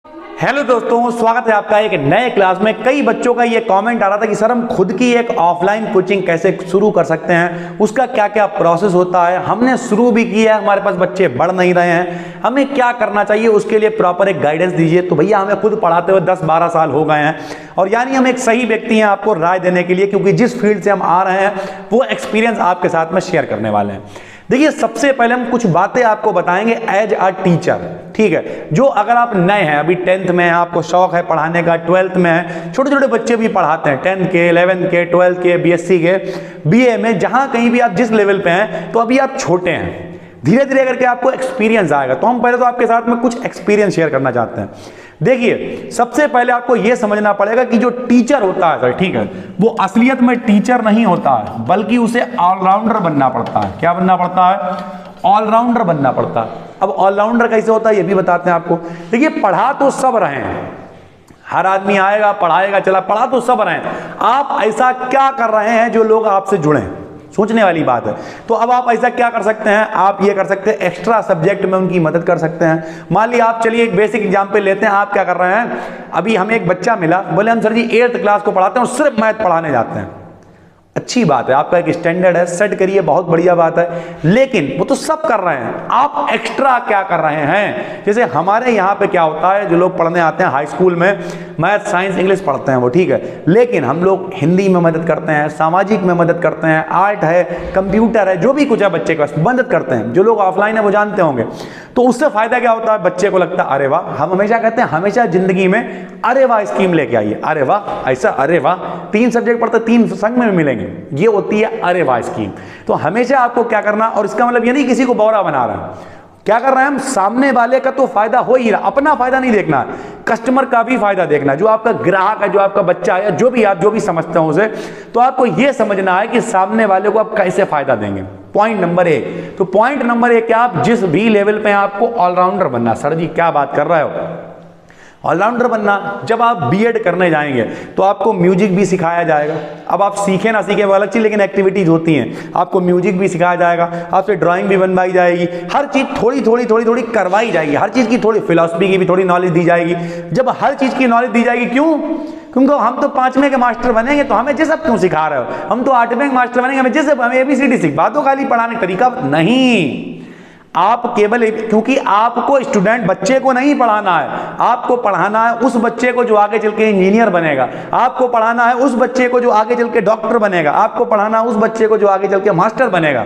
Hello दोस्तों, स्वागत है आपका एक नए क्लास में। कई बच्चों का ये कमेंट आ रहा था कि सर हम खुद की एक ऑफलाइन कोचिंग कैसे शुरू कर सकते हैं, उसका क्या क्या प्रोसेस होता है। हमने शुरू भी किया है, हमारे पास बच्चे बढ़ नहीं रहे हैं, हमें क्या करना चाहिए, उसके लिए प्रॉपर एक गाइडेंस दीजिए। तो भैया हमें खुद पढ़ाते हुए 10-12 साल हो गए हैं और यानी हम एक सही व्यक्ति हैं आपको राय देने के लिए, क्योंकि जिस फील्ड से हम आ रहे हैं वो एक्सपीरियंस आपके साथ में शेयर करने वाले हैं। देखिए, सबसे पहले हम कुछ बातें आपको बताएंगे एज अ टीचर, ठीक है। जो अगर आप नए हैं, अभी 10th में हैं, आपको शौक है पढ़ाने का, 12th में है, छोटे छोटे बच्चे भी पढ़ाते हैं 10th के, 11th के, 12th के, बीएससी के, बीए में, जहां कहीं भी आप जिस लेवल पे हैं, तो अभी आप छोटे हैं। धीरे धीरे करके आपको एक्सपीरियंस आएगा। तो हम पहले तो आपके साथ में कुछ एक्सपीरियंस शेयर करना चाहते हैं। देखिए, सबसे पहले आपको यह समझना पड़ेगा कि जो टीचर होता है, ठीक है, वो असलियत में टीचर नहीं होता है, बल्कि उसे ऑलराउंडर बनना पड़ता है। क्या बनना पड़ता है? ऑलराउंडर बनना पड़ता है। अब ऑलराउंडर कैसे होता है ये भी बताते हैं आपको। देखिए, पढ़ा तो सब रहे हैं, हर आदमी आएगा पढ़ाएगा, चला, पढ़ा तो सब रहे हैं। आप ऐसा क्या कर रहे हैं जो लोग आपसे जुड़े? सोचने वाली बात है। तो अब आप ऐसा क्या कर सकते हैं? आप ये कर सकते हैं, एक्स्ट्रा सब्जेक्ट में उनकी मदद कर सकते हैं। मान लिया आप, चलिए एक बेसिक एग्जांपल लेते हैं। आप क्या कर रहे हैं? अभी हमें एक बच्चा मिला, बोले हम सर जी 8th क्लास को पढ़ाते हैं और सिर्फ मैथ पढ़ाने जाते हैं। अच्छी बात है, आपका एक स्टैंडर्ड है, सेट करिए, बहुत बढ़िया बात है। लेकिन वो तो सब कर रहे हैं, आप एक्स्ट्रा क्या कर रहे हैं? जैसे हमारे यहाँ पे क्या होता है, जो लोग पढ़ने आते हैं हाई स्कूल में, मैथ, साइंस, इंग्लिश पढ़ते हैं वो, ठीक है, लेकिन हम लोग हिंदी में मदद करते हैं, सामाजिक में मदद करते हैं, आर्ट है, कंप्यूटर है, जो भी कुछ है बच्चे के पास मदद करते हैं। जो लोग ऑफलाइन है वो जानते होंगे। तो उससे फायदा क्या होता है? बच्चे को लगता है अरे वाह, हम हमेशा कहते हैं, हमेशा जिंदगी में अरे वाह स्कीम लेके आइए, अरे वाह ऐसा, अरे वाह 3 सब्जेक्ट पढ़ते 3 संग में मिलेंगे, ये होती है अरे वाह स्कीम। तो हमेशा आपको क्या करना, और इसका मतलब ये नहीं किसी को बौरा बना रहा है, क्या कर रहे हैं हम, सामने वाले का तो फायदा हो ही रहा, अपना फायदा नहीं देखना, कस्टमर का भी फायदा देखना, जो आपका ग्राहक है, जो आपका बच्चा है, जो भी आप जो भी समझते हो उसे। तो आपको यह समझना है कि सामने वाले को आप कैसे फायदा देंगे। Point number 1। तो पॉइंट नंबर 1 क्या, आप जिस भी लेवल पे आपको ऑलराउंडर बनना। सर जी क्या बात कर रहे हो, ऑलराउंडर बनना? जब आप बीएड करने जाएंगे तो आपको म्यूजिक भी सिखाया जाएगा। अब आप सीखे ना सीखे वो अलग चीज, लेकिन एक्टिविटीज होती हैं। आपको म्यूजिक भी सिखाया जाएगा, आपसे ड्राइंग भी बनवाई जाएगी, हर चीज थोड़ी थोड़ी थोड़ी थोड़ी करवाई जाएगी, हर चीज की थोड़ी फिलॉसफी की भी थोड़ी नॉलेज दी जाएगी। जब हर चीज की नॉलेज दी जाएगी, क्यों? क्योंकि हम तो 5वें के मास्टर बनेंगे, तो हमें जैसे क्यों सिखा रहे हो? हम तो 8वें के मास्टर बनेंगे, हमें जैसे, हमें ABCD सिखा दो, खाली पढ़ाने तरीका नहीं। आप केवल, क्योंकि आपको स्टूडेंट बच्चे को नहीं पढ़ाना है, आपको पढ़ाना है उस बच्चे को जो आगे चल के इंजीनियर बनेगा, आपको पढ़ाना है उस बच्चे को जो आगे चल के डॉक्टर बनेगा, आपको पढ़ाना है उस बच्चे को जो आगे चल के मास्टर बनेगा।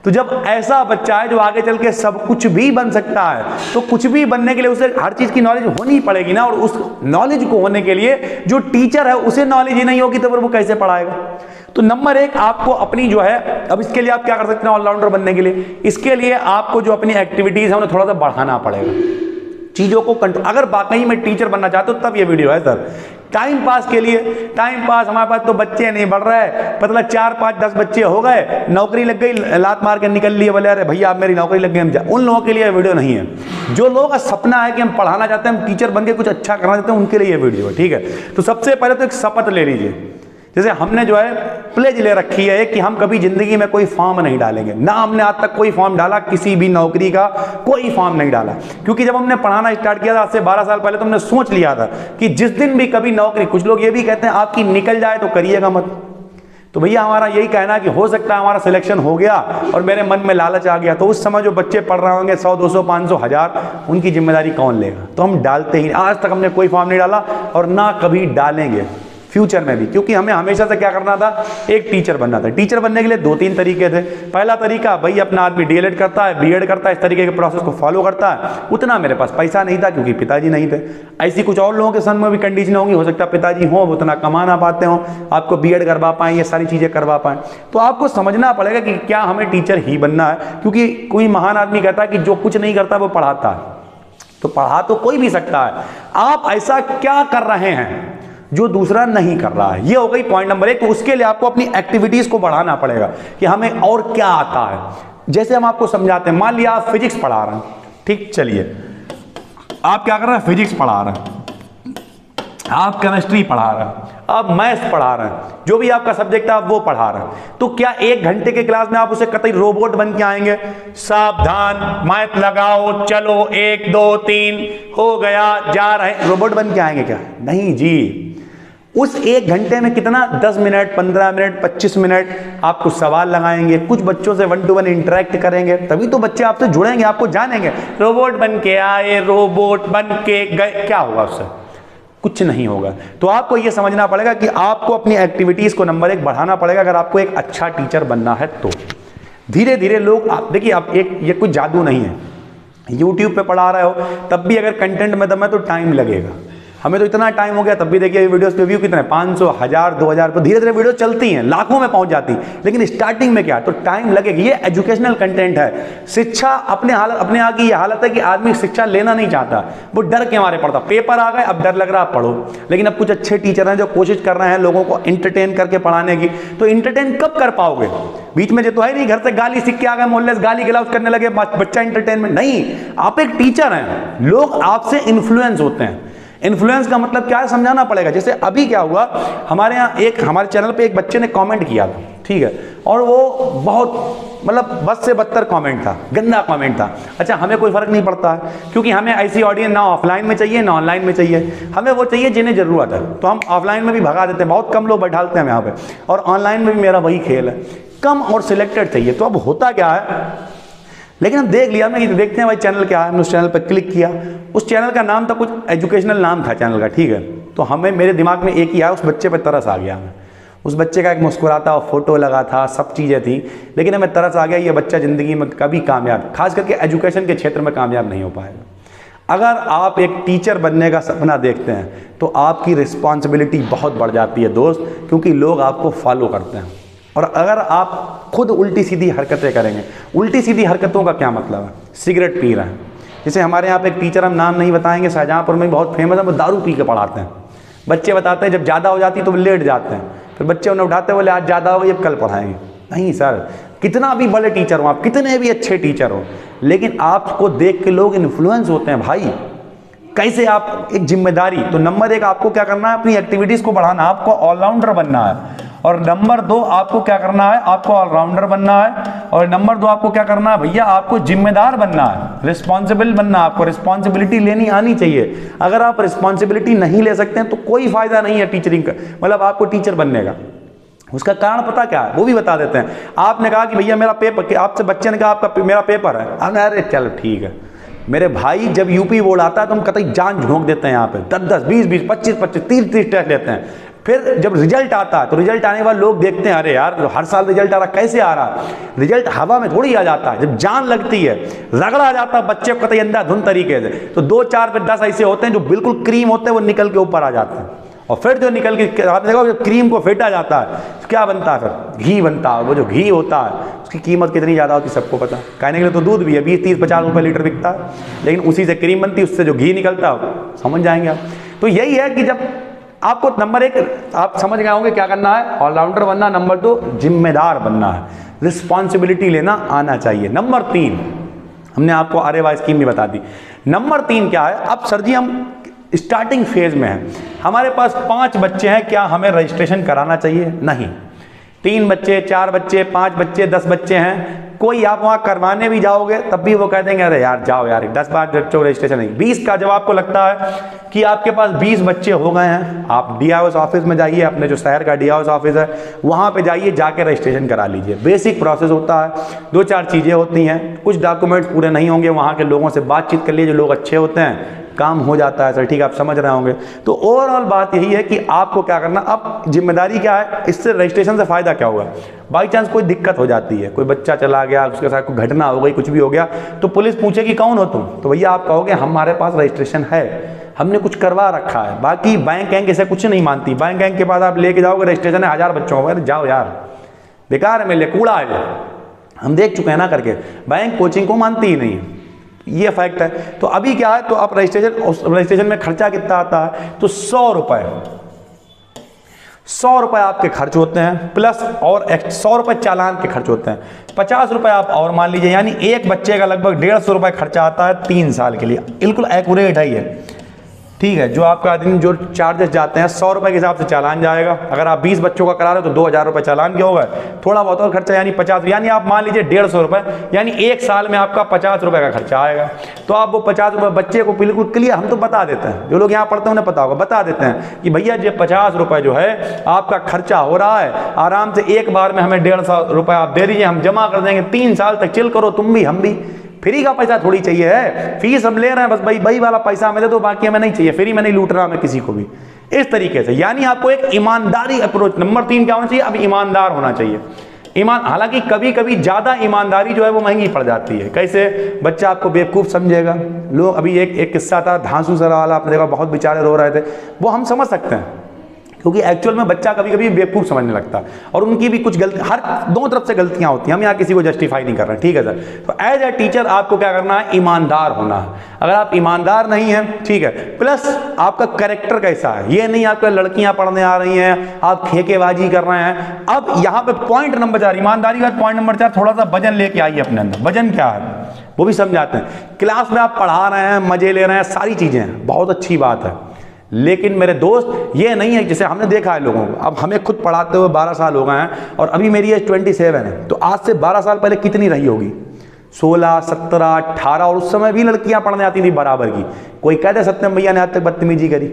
तो जब ऐसा बच्चा है जो आगे चल के सब कुछ भी बन सकता है, तो कुछ भी बनने के लिए उसे हर चीज की नॉलेज होनी पड़ेगी ना। और उस नॉलेज को होने के लिए जो टीचर है उसे नॉलेज ही नहीं होगी, तो फिर वो कैसे पढ़ाएगा? तो नंबर 1 आपको अपनी जो है, अब इसके लिए आप क्या कर सकते हैं ऑलराउंडर बनने के लिए? इसके लिए आपको जो अपनी एक्टिविटीज है उन्हें थोड़ा सा बढ़ाना पड़ेगा, चीजों को कंट्रोल। अगर वाकई में टीचर बनना चाहते हो तब ये वीडियो है सर। टाइम पास के लिए, टाइम पास हमारे पास तो बच्चे नहीं बढ़ रहे हैं, मतलब 4, 5, 10 बच्चे हो गए, नौकरी लग गई, लात मार के निकल लिए, बोले अरे भैया आप मेरी नौकरी लग गई, हम जा। उन लोगों के लिए वीडियो नहीं है। जो लोगों का सपना है कि हम पढ़ाना चाहते हैं, हम टीचर बन के कुछ अच्छा करना चाहते हैं, उनके लिए ये वीडियो है, ठीक है। तो सबसे पहले तो एक शपथ ले लीजिए। जैसे हमने जो है प्लेज ले रखी है कि हम कभी जिंदगी में कोई फॉर्म नहीं डालेंगे, ना हमने आज तक कोई फॉर्म डाला, किसी भी नौकरी का कोई फॉर्म नहीं डाला। क्योंकि जब हमने पढ़ाना स्टार्ट किया था आज से 12 साल पहले, तो हमने सोच लिया था कि जिस दिन भी कभी नौकरी, कुछ लोग ये भी कहते हैं आपकी निकल जाए तो करिएगा मत। तो भैया हमारा यही कहना है कि हो सकता है हमारा सिलेक्शन हो गया और मेरे मन में लालच आ गया, तो उस समय जो बच्चे पढ़ रहे होंगे 100, 200, 500, 1000, उनकी जिम्मेदारी कौन लेगा? तो हम डालते ही, आज तक हमने कोई फॉर्म नहीं डाला और ना कभी डालेंगे फ्यूचर में भी, क्योंकि हमें हमेशा से क्या करना था, एक टीचर बनना था। टीचर बनने के लिए 2-3 तरीके थे। पहला तरीका, भाई अपना आदमी DLED करता है, BEd करता है, इस तरीके के प्रोसेस को फॉलो करता है। उतना मेरे पास पैसा नहीं था क्योंकि पिताजी नहीं थे। ऐसी कुछ और लोगों के सन में भी कंडीशन होंगी, हो सकता है पिताजी हो, उतना कमा ना पाते हो, आपको BEd करवा पाएँ, ये सारी चीज़ें करवा पाएँ। तो आपको समझना पड़ेगा कि क्या हमें टीचर ही बनना है, क्योंकि कोई महान आदमी कहता है कि जो कुछ नहीं करता वो पढ़ाता है। तो पढ़ा तो कोई भी सकता है, आप ऐसा क्या कर रहे हैं जो दूसरा नहीं कर रहा है? ये हो गई पॉइंट नंबर 1। तो उसके लिए आपको अपनी एक्टिविटीज को बढ़ाना पड़ेगा कि हमें और क्या आता है। जैसे हम आपको समझाते हैं, मान लिया आप फिजिक्स पढ़ा रहे हैं, ठीक, चलिए आप क्या कर रहे हैं, फिजिक्स पढ़ा रहे हैं। आप केमिस्ट्री पढ़ा रहे हैं, आप मैथ्स पढ़ा रहे हैं, जो भी आपका सब्जेक्ट है आप वो पढ़ा रहे हैं, तो क्या 1 घंटे के क्लास में आप उसे कतई रोबोट बन के आएंगे? सावधान, मैथ लगाओ, चलो 1 2 3 हो गया, जा रहे हैं, रोबोट बन के आएंगे क्या? नहीं जी। उस 1 घंटे में कितना 10 मिनट, 15 मिनट, 25 मिनट आप कुछ सवाल लगाएंगे, कुछ बच्चों से 1 to 1 इंटरेक्ट करेंगे, तभी तो बच्चे आपसे जुड़ेंगे, आपको जानेंगे। रोबोट बन के आए, रोबोट बन के गए, क्या होगा उससे? कुछ नहीं होगा। तो आपको यह समझना पड़ेगा कि आपको अपनी एक्टिविटीज को नंबर 1 बढ़ाना पड़ेगा अगर आपको एक अच्छा टीचर बनना है तो। धीरे धीरे लोग, आप देखिए, आप ये कोई जादू नहीं है, YouTube पे पढ़ा रहे हो तब भी अगर कंटेंट में दम है तो टाइम लगेगा। हमें तो इतना टाइम हो गया तब भी देखिए वीडियोस पे व्यू कितने, 500, 1000, 2000 पर धीरे धीरे वीडियो चलती हैं, लाखों में पहुंच जाती, लेकिन स्टार्टिंग में क्या तो टाइम लगेगा। ये एजुकेशनल कंटेंट है। शिक्षा अपने यहाँ की ये हालत है कि आदमी शिक्षा लेना नहीं चाहता, वो डर के मारे पढ़ता। पेपर आ गए, अब डर लग रहा पढ़ो। लेकिन अब कुछ अच्छे टीचर हैं जो कोशिश कर रहे हैं लोगों को एंटरटेन करके पढ़ाने की। तो एंटरटेन कब कर पाओगे? बीच में जो तो है नहीं, घर से गाली सीख के आ गए, मोहल्ले से गाली गिलाउज करने लगे, बच्चा एंटरटेनमेंट नहीं। आप एक टीचर हैं, लोग आपसे इन्फ्लुएंस होते हैं। इन्फ्लुएंस का मतलब क्या है, समझाना पड़ेगा। जैसे अभी क्या हुआ, हमारे यहाँ हमारे चैनल पे एक बच्चे ने कमेंट किया था, ठीक है, और वो बहुत मतलब बस से बदतर कमेंट था, गंदा कमेंट था। अच्छा, हमें कोई फर्क नहीं पड़ता है, क्योंकि हमें ऐसी ऑडियंस ना ऑफलाइन में चाहिए ना ऑनलाइन में चाहिए। हमें वो चाहिए जिन्हें जरूरत है, तो हम ऑफलाइन में भी भगा देते हैं, बहुत कम लोग बैठाते हैं हम यहाँ पे, और ऑनलाइन में भी मेरा वही खेल है, कम और सिलेक्टेड चाहिए। तो अब होता क्या है, लेकिन हम देख लिया, मैं देखते हैं भाई चैनल क्या है, हमने उस चैनल पर क्लिक किया। उस चैनल का नाम था कुछ एजुकेशनल नाम था चैनल का, ठीक है। तो हमें, मेरे दिमाग में एक ही आया, उस बच्चे पर तरस आ गया हमें। उस बच्चे का एक मुस्कुराता हुआ फोटो लगा था, सब चीज़ें थी, लेकिन हमें तरस आ गया, ये बच्चा ज़िंदगी में कभी कामयाब, खास करके एजुकेशन के क्षेत्र में कामयाब नहीं हो पाएगा। अगर आप एक टीचर बनने का सपना देखते हैं तो आपकी रिस्पॉन्सिबिलिटी बहुत बढ़ जाती है दोस्त, क्योंकि लोग आपको फॉलो करते हैं। और अगर आप खुद उल्टी सीधी हरकतें करेंगे, उल्टी सीधी हरकतों का क्या मतलब है, सिगरेट पी रहे हैं, जैसे हमारे यहाँ पे एक टीचर, हम नाम नहीं बताएंगे, शाहजहाँपुर में बहुत फेमस है, वो दारू पी के पढ़ाते हैं। बच्चे बताते हैं जब ज़्यादा हो जाती तो वो लेट जाते हैं, फिर बच्चे उन्हें उठाते बोले आज ज़्यादा हो गई, अब कल पढ़ाएंगे। नहीं सर, कितना भी बड़े टीचर हो आप, कितने भी अच्छे टीचर हो, लेकिन आपको देख के लोग इन्फ्लुएंस होते हैं भाई। कैसे आप एक जिम्मेदारी, तो नंबर 1 आपको क्या करना है, अपनी एक्टिविटीज़ को बढ़ाना, आपको ऑलराउंडर बनना है। और नंबर 2 आपको क्या करना है, आपको ऑलराउंडर बनना है। और नंबर 2 आपको क्या करना है भैया, आपको जिम्मेदार बनना है, रिस्पॉन्सिबल बनना है, आपको रिस्पॉन्सिबिलिटी लेनी आनी चाहिए। अगर आप रिस्पॉन्सिबिलिटी नहीं ले सकते हैं तो कोई फायदा नहीं है टीचरिंग का, मतलब आपको टीचर बनने का। उसका कारण पता क्या है, वो भी बता देते हैं। आपने कहा कि भैया मेरा पेपर, आपसे बच्चे ने कहा आपका मेरा पेपर है, अरे चलो ठीक है। मेरे भाई, जब यूपी बोर्ड आता है तो हम कतई जान झोंक देते हैं, यहाँ पे 10-10, 20-20, 25-25, 30-30 टेस्ट लेते हैं। फिर जब रिजल्ट आता है तो रिजल्ट आने के बाद लोग देखते हैं, अरे यार हर साल रिजल्ट आ रहा, कैसे आ रहा? रिजल्ट हवा में थोड़ी आ जाता है, जब जान लगती है, रगड़ा जाता है बच्चे को कतई अंधाधुन तरीके से, तो 2, 4 फिर 10 ऐसे होते हैं जो बिल्कुल क्रीम होते हैं, वो निकल के ऊपर आ जाते हैं। और फिर जो निकल के, आपने देखा जब क्रीम को फेंटा जाता है तो क्या बनता है, फिर घी बनता है। वो जो घी होता है उसकी कीमत कितनी ज़्यादा होती है सबको पता है। कहने के लिए तो दूध भी है 20-30-50 रुपये लीटर बिकता है, लेकिन उसी से क्रीम बनती है, उससे जो घी निकलता है समझ जाएंगे आप। तो यही है कि जब आपको नंबर 1 आप समझ गए होंगे क्या करना है, ऑलराउंडर बनना। नंबर 2 जिम्मेदार बनना है, रिस्पॉन्सिबिलिटी लेना आना चाहिए। नंबर 3 हमने आपको RAY स्कीम भी बता दी। नंबर 3 क्या है, अब सर जी हम स्टार्टिंग फेज में है, हमारे पास 5 बच्चे हैं, क्या हमें रजिस्ट्रेशन कराना चाहिए? नहीं। 3 बच्चे, 4 बच्चे, 5 बच्चे, 10 बच्चे हैं, कोई आप वहाँ करवाने भी जाओगे तब भी वो कह देंगे अरे यार जाओ यार, 10 बार बच्चों का रजिस्ट्रेशन नहीं। 20 का जब आपको लगता है कि आपके पास 20 बच्चे हो गए हैं, आप DIOS ऑफिस में जाइए, अपने जो शहर का DIOS ऑफिस है वहाँ पे जाइए, जाके रजिस्ट्रेशन करा लीजिए। बेसिक प्रोसेस होता है, 2-4 चीज़ें होती हैं, कुछ डॉक्यूमेंट्स पूरे नहीं होंगे, वहाँ के लोगों से बातचीत कर लीजिए, जो लोग अच्छे होते हैं, काम हो जाता है सर, ठीक है, आप समझ रहे होंगे। तो ओवरऑल बात यही है कि आपको क्या करना, अब जिम्मेदारी क्या है, इससे रजिस्ट्रेशन से फायदा क्या होगा, बाई चांस कोई दिक्कत हो जाती है, कोई बच्चा चला गया, उसके साथ कोई घटना हो गई, कुछ भी हो गया, तो पुलिस पूछेगी कौन हो तुम, तो भैया आप कहोगे हमारे पास रजिस्ट्रेशन है, हमने कुछ करवा रखा है। बाकी बैंक इसे कुछ नहीं मानती, बैंक के पास आप लेके जाओगे रजिस्ट्रेशन है 1000 बच्चों का, जाओ यार बेकार है, मेरे कूड़ा है, हम देख चुके हैं ना करके। बैंक कोचिंग को मानती ही नहीं, ये फैक्ट है। तो अभी क्या है, तो आप रजिस्ट्रेशन में खर्चा कितना आता है, तो 100 रुपए आपके खर्च होते हैं, प्लस और 100 रुपए चालान के खर्च होते हैं, 50 रुपए आप और मान लीजिए, यानी एक बच्चे का लगभग 150 रुपए खर्चा आता है 3 साल के लिए। बिल्कुल एक्यूरेट है ये, ठीक है। जो आपका दिन जो चार्जेस जाते हैं 100 रुपये के हिसाब से चालान जाएगा। अगर आप 20 बच्चों का करा रहे हो तो 2000 रुपये चालान के होगा। थोड़ा बहुत और खर्चा यानी 50, यानी आप मान लीजिए 150 रुपये, यानी एक साल में आपका 50 रुपये का खर्चा आएगा। तो आप वो 50 रुपये बच्चे को बिल्कुल क्लियर, हम तो बता देते हैं, जो लोग यहाँ पढ़ते हैं उन्हें पता होगा, बता देते हैं कि भैया ये 50 रुपये जो है आपका खर्चा हो रहा है, आराम से एक बार में हमें 150 रुपये आप दे दीजिए, हम जमा कर देंगे, 3 साल तक चिल करो, तुम भी हम भी। फ्री का पैसा थोड़ी चाहिए है, फीस हम ले रहे हैं बस, भाई वाला पैसा हमें दे दो, बाकी हमें नहीं चाहिए, फ्री में नहीं लूट रहा मैं किसी को भी। इस तरीके से यानी आपको एक ईमानदारी अप्रोच। नंबर 3 क्या होना चाहिए? अब ईमानदार होना चाहिए। हालांकि कभी कभी ज्यादा ईमानदारी जो है वो महंगी पड़ जाती है। कैसे? बच्चा आपको बेवकूफ समझेगा। लोग अभी एक किस्सा था धांसू सर वाला, आपने देखा, बहुत बेचारे रो रहे थे, वो हम समझ सकते हैं क्योंकि एक्चुअल में बच्चा कभी कभी बेवकूफ़ समझने लगता है और उनकी भी कुछ गलती, हर दोनों तरफ से गलतियां होती हैं, हम यहाँ किसी को जस्टिफाई नहीं कर रहे हैं, ठीक है सर। तो एज ए टीचर आपको क्या करना है? ईमानदार होना है। अगर आप ईमानदार नहीं हैं, ठीक है, प्लस आपका कैरेक्टर कैसा है, ये नहीं आपका लड़कियां पढ़ने आ रही हैं आप खेकेबाजी कर रहे हैं। अब यहाँ पे पॉइंट नंबर 4 ईमानदारी का, पॉइंट नंबर 4 थोड़ा सा वजन लेके आइए अपने अंदर। वजन क्या है वो भी समझाते हैं। क्लास में आप पढ़ा रहे हैं, मजे ले रहे हैं, सारी चीजें हैं, बहुत अच्छी बात है, लेकिन मेरे दोस्त ये नहीं है, जैसे हमने देखा है लोगों को, अब हमें खुद पढ़ाते हुए 12 साल हो गए हैं और अभी मेरी एज 27 है, तो आज से 12 साल पहले कितनी रही होगी? 16, 17, 18, और उस समय भी लड़कियां पढ़ने आती थी बराबर की। कोई कहते सत्यम भैया ने आज तक बदतमीजी करी?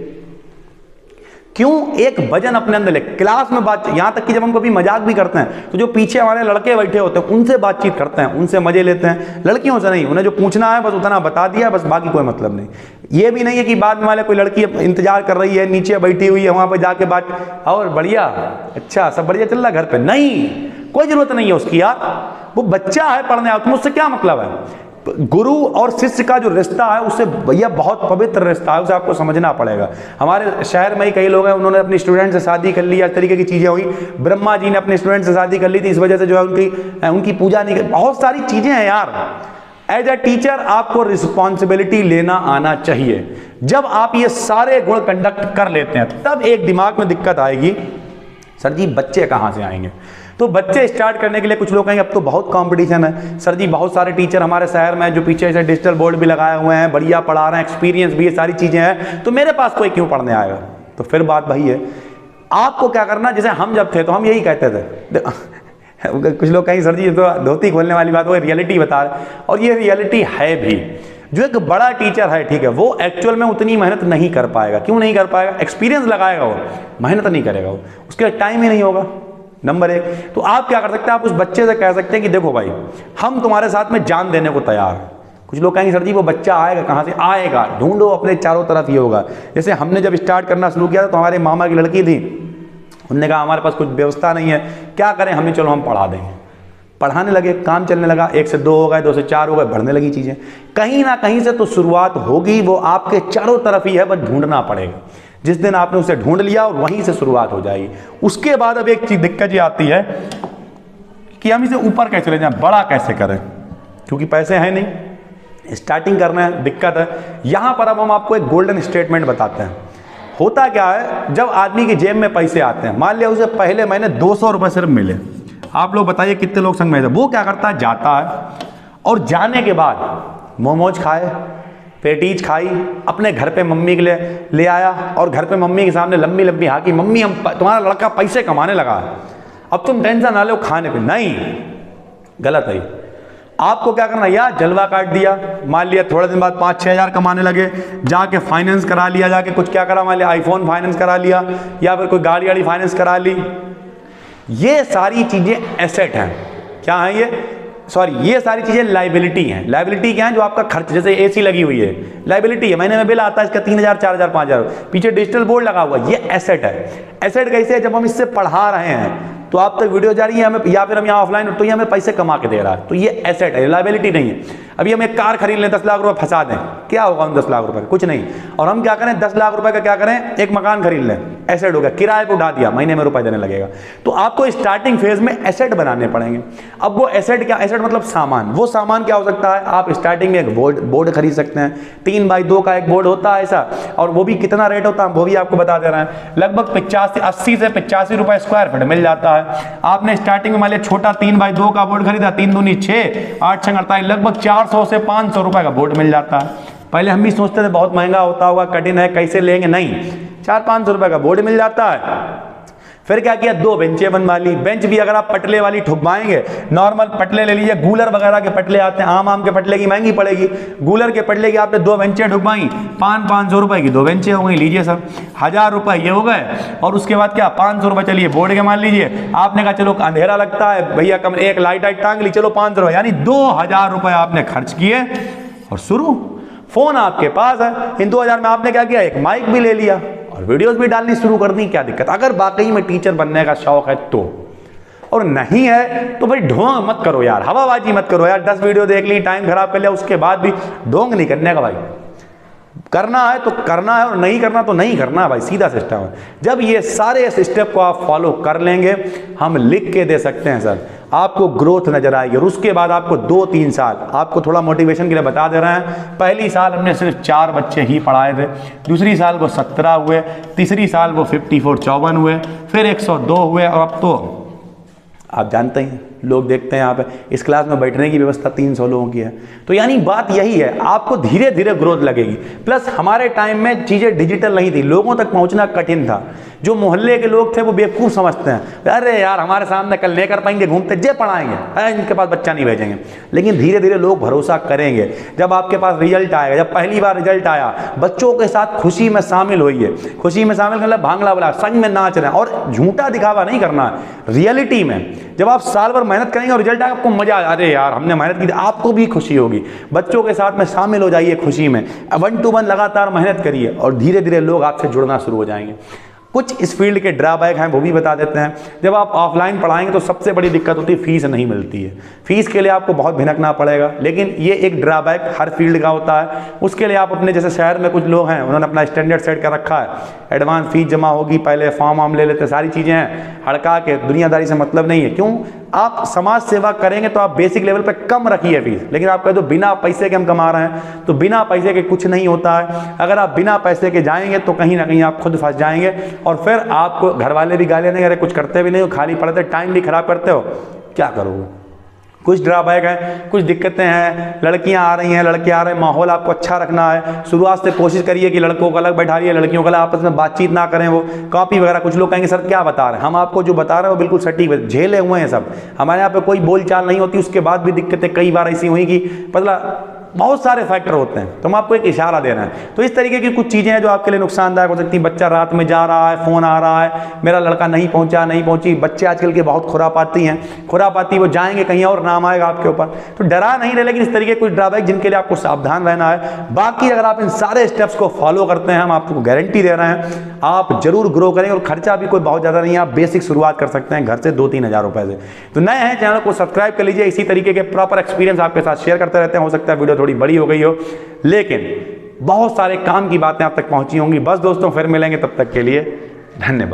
क्यों? एक वजन अपने अंदर ले। क्लास में बात, यहां तक कि जब हम कभी मजाक भी करते हैं तो जो पीछे हमारे लड़के बैठे होते हैं उनसे बातचीत करते हैं, उनसे मजे लेते हैं, लड़कियों से नहीं। उन्हें जो पूछना है बस उतना बता दिया, बस बाकी कोई मतलब नहीं। ये भी नहीं है कि बाद में वाले कोई लड़की इंतजार कर रही है, नीचे बैठी हुई है, वहां पर जाके बात, और बढ़िया, अच्छा सब बढ़िया चल रहा घर पे, नहीं, कोई जरूरत नहीं है उसकी यार। वो बच्चा है पढ़ने आया, तुम उससे क्या मतलब है? गुरु और शिष्य का जो रिश्ता है उससे भैया बहुत पवित्र रिश्ता है, उसे आपको समझना पड़ेगा। हमारे शहर में ही कई लोग हैं, उन्होंने अपनी स्टूडेंट से शादी कर ली, इस तरीके की चीजें हुई। ब्रह्मा जी ने अपने स्टूडेंट से शादी कर ली थी, इस वजह से जो है उनकी पूजा नहीं कर, बहुत सारी चीजें हैं यार। एज ए टीचर आपको रिस्पॉन्सिबिलिटी लेना आना चाहिए। जब आप ये सारे गुण कंडक्ट कर लेते हैं तब एक दिमाग में दिक्कत आएगी, सर जी बच्चे कहाँ से आएंगे? तो बच्चे स्टार्ट करने के लिए कुछ लोग कहेंगे अब तो बहुत कंपटीशन है, सर जी बहुत सारे टीचर हमारे शहर में जो पीछे से डिजिटल बोर्ड भी लगाए हुए हैं, बढ़िया पढ़ा रहे हैं, एक्सपीरियंस भी, ये सारी चीजें हैं, तो मेरे पास कोई क्यों पढ़ने आएगा? तो फिर बात वही है, आपको क्या करना, जैसे हम जब थे तो हम यही कहते थे कुछ लोग कहेंगे सर जी ये तो धोती खोलने वाली बात, वो रियलिटी बता रहे, और ये रियलिटी है भी। जो एक बड़ा टीचर है, ठीक है, वो एक्चुअल में उतनी मेहनत नहीं कर पाएगा। क्यों नहीं कर पाएगा? एक्सपीरियंस लगाएगा, वो मेहनत नहीं करेगा, वो उसके टाइम ही नहीं होगा। नंबर 1, तो आप क्या कर सकते हैं? आप उस बच्चे से कह सकते हैं कि देखो भाई हम तुम्हारे साथ में जान देने को तैयार हैं। कुछ लोग कहेंगे सर जी वो बच्चा आएगा कहाँ से? आएगा, ढूंढो अपने चारों तरफ ये होगा। जैसे हमने जब स्टार्ट करना शुरू किया था तो हमारे मामा की लड़की थी, उन्होंने कहा हमारे पास कुछ व्यवस्था नहीं है, क्या करें? हमने चलो हम पढ़ा देंगे। पढ़ाने लगे, काम चलने लगा, 1 से 2 हो गए, 2 से 4 हो गए, बढ़ने लगी चीज़ें। कहीं ना कहीं से तो शुरुआत होगी, वो आपके चारों तरफ ही है, बस ढूंढना पड़ेगा। जिस दिन आपने उसे ढूंढ लिया और वहीं से शुरुआत हो जाएगी। उसके बाद अब एक चीज दिक्कत ये आती है कि हम इसे ऊपर कैसे ले जाएं, बड़ा कैसे करें, क्योंकि पैसे हैं नहीं, स्टार्टिंग करना है, दिक्कत है। यहां पर अब हम आपको एक गोल्डन स्टेटमेंट बताते हैं। होता क्या है, जब आदमी की जेब में पैसे आते हैं, मान लिया उसे पहले महीने 200 रुपये सिर्फ मिले, आप लोग बताइए कितने लोग संग में, वो क्या करता है, जाता है और जाने के बाद मोमोज खाए, पेटीज खाई, अपने घर पे मम्मी के लिए ले आया और घर पे मम्मी के सामने लंबी लंबी हाकी, मम्मी हम तुम्हारा लड़का पैसे कमाने लगा है, अब तुम टेंशन ना लो खाने पे। नहीं, गलत है। आपको क्या करना, या जलवा काट दिया, मान लिया थोड़े दिन बाद 5-6 हज़ार कमाने लगे, जाके फाइनेंस करा लिया, जाके कुछ क्या करा, मान लिया आईफोन फाइनेंस करा लिया या फिर कोई गाड़ी वाड़ी फाइनेंस करा ली। ये सारी चीजें एसेट हैं। क्या है ये? सॉरी, ये सारी चीजें लाइबिलिटी हैं। लाइबिलिटी क्या है? जो आपका खर्च, जैसे एसी लगी हुई है, लाइबिलिटी है, महीने में बिल आता है इसका 3000, 4000, 5000, पीछे डिजिटल बोर्ड लगा हुआ, ये एसेट है। एसेट कैसे है? जब हम इससे पढ़ा रहे हैं तो आप तक वीडियो जा रही है हमें, या फिर हम यहाँ ऑफलाइन, तो ये हमें पैसे कमा के दे रहा है, तो ये एसेट है, लाइबिलिटी नहीं है। अभी हम एक कार खरीद लें, 10 लाख रुपए फंसा दें, क्या होगा उन 10 लाख रुपए? कुछ नहीं। और हम क्या करें, 10 लाख रुपए का क्या करें, एक मकान खरीद लें, एसेट हो गया, किराए पे उठा दिया, महीने में रुपए देने लगेगा। तो आपको स्टार्टिंग फेज में एसेट बनाने पड़ेंगे। अब वो एसेट क्या? एसेट मतलब सामान। वो सामान क्या हो सकता है? आप स्टार्टिंग में एक बोर्ड खरीद सकते हैं, 3x2 का एक बोर्ड होता है ऐसा, और वो भी कितना रेट होता है वो भी आपको बता दे रहे हैं, लगभग 80 से 85 रुपए स्क्वायर फीट मिल जाता है। आपने स्टार्टिंग में मान लिया छोटा 3x2 का बोर्ड खरीदा, 3 दूनी 6, 8 छंग 48, लगभग 400 से 500 रुपए का बोर्ड मिल जाता है। पहले हम भी सोचते थे बहुत महंगा होता होगा, कठिन है, कैसे लेंगे, नहीं, 400-500 रुपए का बोर्ड मिल जाता है। फिर क्या किया, 2 बेंचें बनवा ली। बेंच भी अगर आप पटले वाली ठुकवाएंगे, नॉर्मल पटले ले लीजिए, गूलर वगैरह के पटले आते हैं, आम के पटले की महंगी पड़ेगी, गूलर के पटले की आपने 2 बेंचें ठुकवाई, 500 रुपए की 2 बेंचें हो गई, लीजिए सर 1000 रुपए ये हो गए। और उसके बाद क्या, 500 रुपए चलिए बोर्ड के मान लीजिए, आपने कहा चलो अंधेरा लगता है भैया, कम एक लाइट टांग ली, चलो 500 रुपए, यानी 2000 रुपए आपने खर्च किए और शुरू। फोन आपके पास है, इन 2000 में आपने क्या किया, एक माइक भी ले लिया और वीडियोस भी डालनी शुरू कर दी। क्या दिक्कत, अगर वाकई में टीचर बनने का शौक है तो, और नहीं है तो भाई ढोंग मत करो यार, हवाबाजी मत करो यार। 10 वीडियो देख ली, टाइम खराब कर लिया, उसके बाद भी ढोंग नहीं करने का भाई। करना है तो करना है और नहीं करना तो नहीं करना है भाई, सीधा सिस्टम है। जब ये सारे स्टेप को आप फॉलो कर लेंगे, हम लिख के दे सकते हैं सर, आपको ग्रोथ नजर आएगी। और उसके बाद आपको 2-3 साल, आपको थोड़ा मोटिवेशन के लिए बता दे रहे हैं, पहली साल हमने सिर्फ 4 बच्चे ही पढ़ाए थे, दूसरी साल वो 17 हुए, तीसरी साल वो 54 हुए, फिर 102 हुए, और अब तो आप जानते हैं लोग देखते हैं यहाँ पे इस क्लास में बैठने की व्यवस्था 300 लोगों की है। तो यानी बात यही है, आपको धीरे धीरे ग्रोथ लगेगी। प्लस हमारे टाइम में चीज़ें डिजिटल नहीं थी, लोगों तक पहुँचना कठिन था। जो मोहल्ले के लोग थे वो बेवकूफ़ समझते हैं, अरे यार हमारे सामने कल नहीं कर पाएंगे, घूमते जे पढ़ाएंगे, इनके पास बच्चा नहीं भेजेंगे। लेकिन धीरे धीरे लोग भरोसा करेंगे। जब आपके पास रिजल्ट आएगा, जब पहली बार रिजल्ट आया, बच्चों के साथ खुशी में शामिल होइए। खुशी में शामिल मतलब भांगला बोला, संग में नाच रहे हैं, और झूठा दिखावा नहीं करना है। रियलिटी में जब आप साल भर मेहनत करेंगे और रिजल्ट आएगा, आपको मजा आए, अरे यार हमने मेहनत की, आपको भी खुशी होगी। बच्चों के साथ में शामिल हो जाइए खुशी में, 1 to 1 लगातार मेहनत करिए और धीरे धीरे लोग आपसे जुड़ना शुरू हो जाएंगे। कुछ इस फील्ड के ड्रॉबैक हैं, वो भी बता देते हैं। जब आप ऑफलाइन पढ़ाएंगे तो सबसे बड़ी दिक्कत होती है फीस नहीं मिलती है। फीस के लिए आपको बहुत भिनकना पड़ेगा, लेकिन ये एक ड्रॉबैक हर फील्ड का होता है। उसके लिए आप अपने, जैसे शहर में कुछ लोग हैं, उन्होंने अपना स्टैंडर्ड सेट कर रखा है, एडवांस फीस जमा होगी, पहले फॉर्म वार्म ले लेते, सारी चीज़ें हैं, हड़का के, दुनियादारी से मतलब नहीं है। क्यों, आप समाज सेवा करेंगे तो आप बेसिक लेवल पे कम रखिए फीस, लेकिन आप कह दो बिना पैसे के हम कमा रहे हैं, तो बिना पैसे के कुछ नहीं होता है। अगर आप बिना पैसे के जाएंगे तो कहीं ना कहीं आप खुद फंस जाएंगे, और फिर आपको घर वाले भी गालियां नहीं, अरे कुछ करते भी नहीं हो, खाली पढ़ते, टाइम भी खराब करते हो, क्या करोगे। कुछ ड्रॉबैक है, कुछ दिक्कतें हैं, लड़कियां आ रही हैं, लड़के आ रहे हैं, माहौल आपको अच्छा रखना है। शुरुआत से कोशिश करिए कि लड़कों को अलग बैठाइए, लड़कियों को अलग, आपस में बातचीत ना करें, वो कॉपी वगैरह। कुछ लोग कहेंगे सर क्या बता रहे हैं, हम आपको जो बता रहे हैं वो बिल्कुल सटीक, झेले हुए हैं सब। हमारे यहाँ पे कोई बोलचाल नहीं होती, उसके बाद भी दिक्कतें कई बार ऐसी हुई कि मतलब बहुत सारे फैक्टर होते हैं, तो हम आपको एक इशारा दे रहे हैं। तो इस तरीके की कुछ चीज़ें हैं जो आपके लिए नुकसानदायक हो सकती हैं। बच्चा रात में जा रहा है, फ़ोन आ रहा है, मेरा लड़का नहीं पहुंचा, नहीं पहुंची। बच्चे आजकल के बहुत खुरापाती हैं, खुरापाती, वो जाएंगे कहीं और, नाम आएगा आपके ऊपर। तो डरा नहीं रहे, लेकिन इस तरीके कुछ ड्रॉबैक जिनके लिए आपको सावधान रहना है। बाकी अगर आप इन सारे स्टेप्स को फॉलो करते हैं, हम आपको गारंटी दे रहे हैं आप जरूर ग्रो करेंगे। और खर्चा भी कोई बहुत ज़्यादा नहीं है, आप बेसिक शुरुआत कर सकते हैं घर से 2-3 हज़ार रुपए से। तो नए हैं, चैनल को सब्सक्राइब कर लीजिए, इसी तरीके के प्रॉपर एक्सपीरियंस आपके साथ शेयर करते रहते हैं। हो सकता है वीडियो थोड़ी बड़ी हो गई हो, लेकिन बहुत सारे काम की बातें आप तक पहुंची होंगी। बस दोस्तों, फिर मिलेंगे, तब तक के लिए धन्यवाद।